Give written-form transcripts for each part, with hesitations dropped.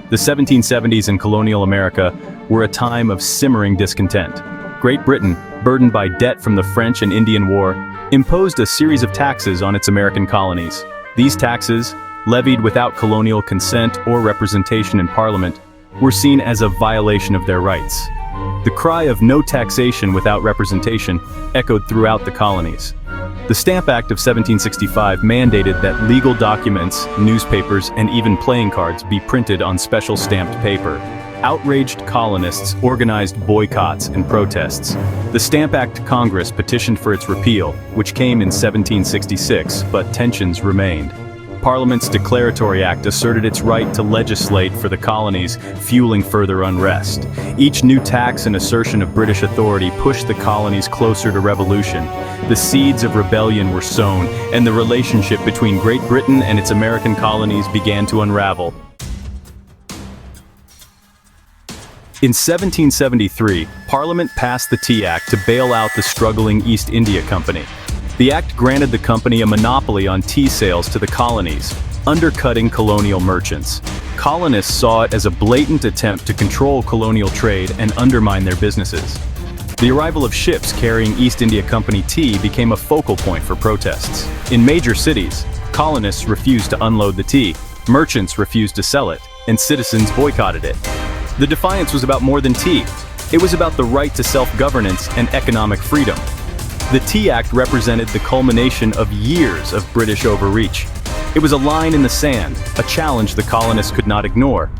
The 1770s in colonial America were a time of simmering discontent. Great Britain, burdened by debt from the French and Indian War, imposed a series of taxes on its American colonies. These taxes, levied without colonial consent or representation in Parliament, were seen as a violation of their rights. The cry of no taxation without representation echoed throughout the colonies. The Stamp Act of 1765 mandated that legal documents, newspapers, and even playing cards be printed on special stamped paper. Outraged colonists organized boycotts and protests. The Stamp Act Congress petitioned for its repeal, which came in 1766, but tensions remained. Parliament's Declaratory Act asserted its right to legislate for the colonies, fueling further unrest. Each new tax and assertion of British authority pushed the colonies closer to revolution. The seeds of rebellion were sown, and the relationship between Great Britain and its American colonies began to unravel. In 1773, Parliament passed the Tea Act to bail out the struggling East India Company. The act granted the company a monopoly on tea sales to the colonies, undercutting colonial merchants. Colonists saw it as a blatant attempt to control colonial trade and undermine their businesses. The arrival of ships carrying East India Company tea became a focal point for protests. In major cities, colonists refused to unload the tea, merchants refused to sell it, and citizens boycotted it. The defiance was about more than tea. It was about the right to self-governance and economic freedom. The Tea Act represented the culmination of years of British overreach. It was a line in the sand, a challenge the colonists could not ignore.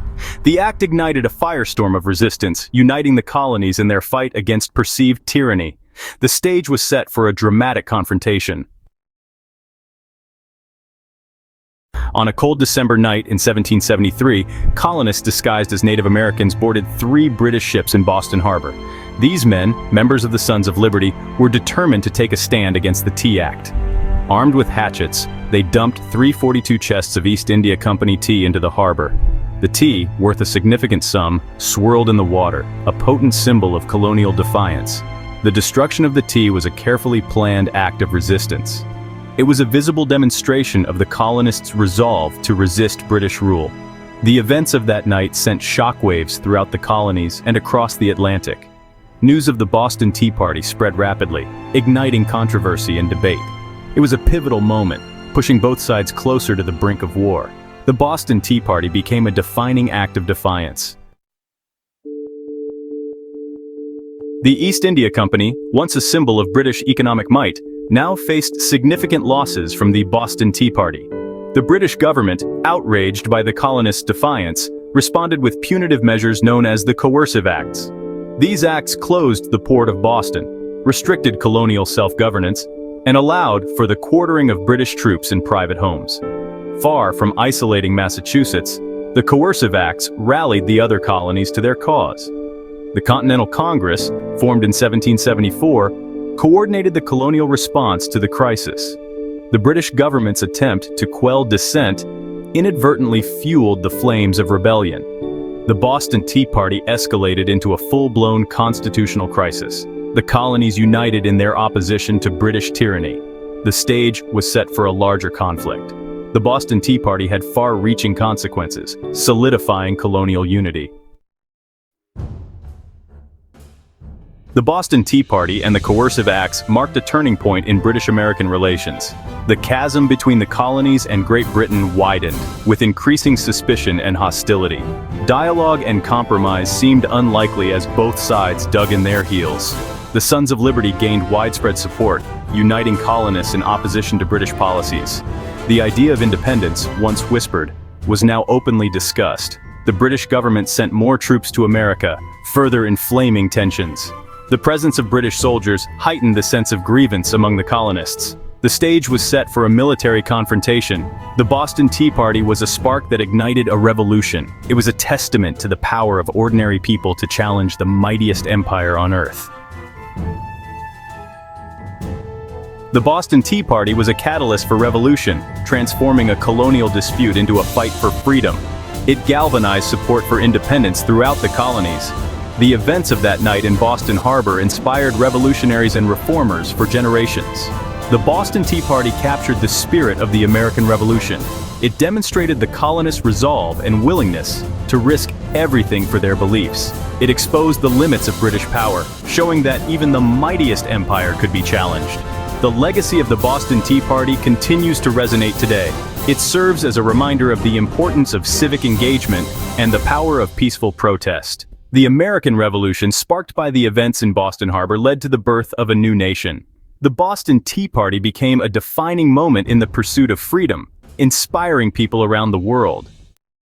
The act ignited a firestorm of resistance, uniting the colonies in their fight against perceived tyranny. The stage was set for a dramatic confrontation. On a cold December night in 1773, colonists disguised as Native Americans boarded 3 British ships in Boston Harbor. These men, members of the Sons of Liberty, were determined to take a stand against the Tea Act. Armed with hatchets, they dumped 342 chests of East India Company tea into the harbor. The tea, worth a significant sum, swirled in the water, a potent symbol of colonial defiance. The destruction of the tea was a carefully planned act of resistance. It was a visible demonstration of the colonists' resolve to resist British rule. The events of that night sent shockwaves throughout the colonies and across the Atlantic. News of the Boston Tea Party spread rapidly, igniting controversy and debate. It was a pivotal moment, pushing both sides closer to the brink of war. The Boston Tea Party became a defining act of defiance. The East India Company, once a symbol of British economic might, now faced significant losses from the Boston Tea Party. The British government, outraged by the colonists' defiance, responded with punitive measures known as the Coercive Acts. These acts closed the port of Boston, restricted colonial self-governance, and allowed for the quartering of British troops in private homes. Far from isolating Massachusetts, the Coercive Acts rallied the other colonies to their cause. The Continental Congress, formed in 1774, coordinated the colonial response to the crisis. The British government's attempt to quell dissent inadvertently fueled the flames of rebellion. The Boston Tea Party escalated into a full-blown constitutional crisis. The colonies united in their opposition to British tyranny. The stage was set for a larger conflict. The Boston Tea Party had far-reaching consequences, solidifying colonial unity. The Boston Tea Party and the Coercive Acts marked a turning point in British-American relations. The chasm between the colonies and Great Britain widened, with increasing suspicion and hostility. Dialogue and compromise seemed unlikely as both sides dug in their heels. The Sons of Liberty gained widespread support, uniting colonists in opposition to British policies. The idea of independence, once whispered, was now openly discussed. The British government sent more troops to America, further inflaming tensions. The presence of British soldiers heightened the sense of grievance among the colonists. The stage was set for a military confrontation. The Boston Tea Party was a spark that ignited a revolution. It was a testament to the power of ordinary people to challenge the mightiest empire on earth. The Boston Tea Party was a catalyst for revolution, transforming a colonial dispute into a fight for freedom. It galvanized support for independence throughout the colonies. The events of that night in Boston Harbor inspired revolutionaries and reformers for generations. The Boston Tea Party captured the spirit of the American Revolution. It demonstrated the colonists' resolve and willingness to risk everything for their beliefs. It exposed the limits of British power, showing that even the mightiest empire could be challenged. The legacy of the Boston Tea Party continues to resonate today. It serves as a reminder of the importance of civic engagement and the power of peaceful protest. The American Revolution, sparked by the events in Boston Harbor, led to the birth of a new nation. The Boston Tea Party became a defining moment in the pursuit of freedom, inspiring people around the world.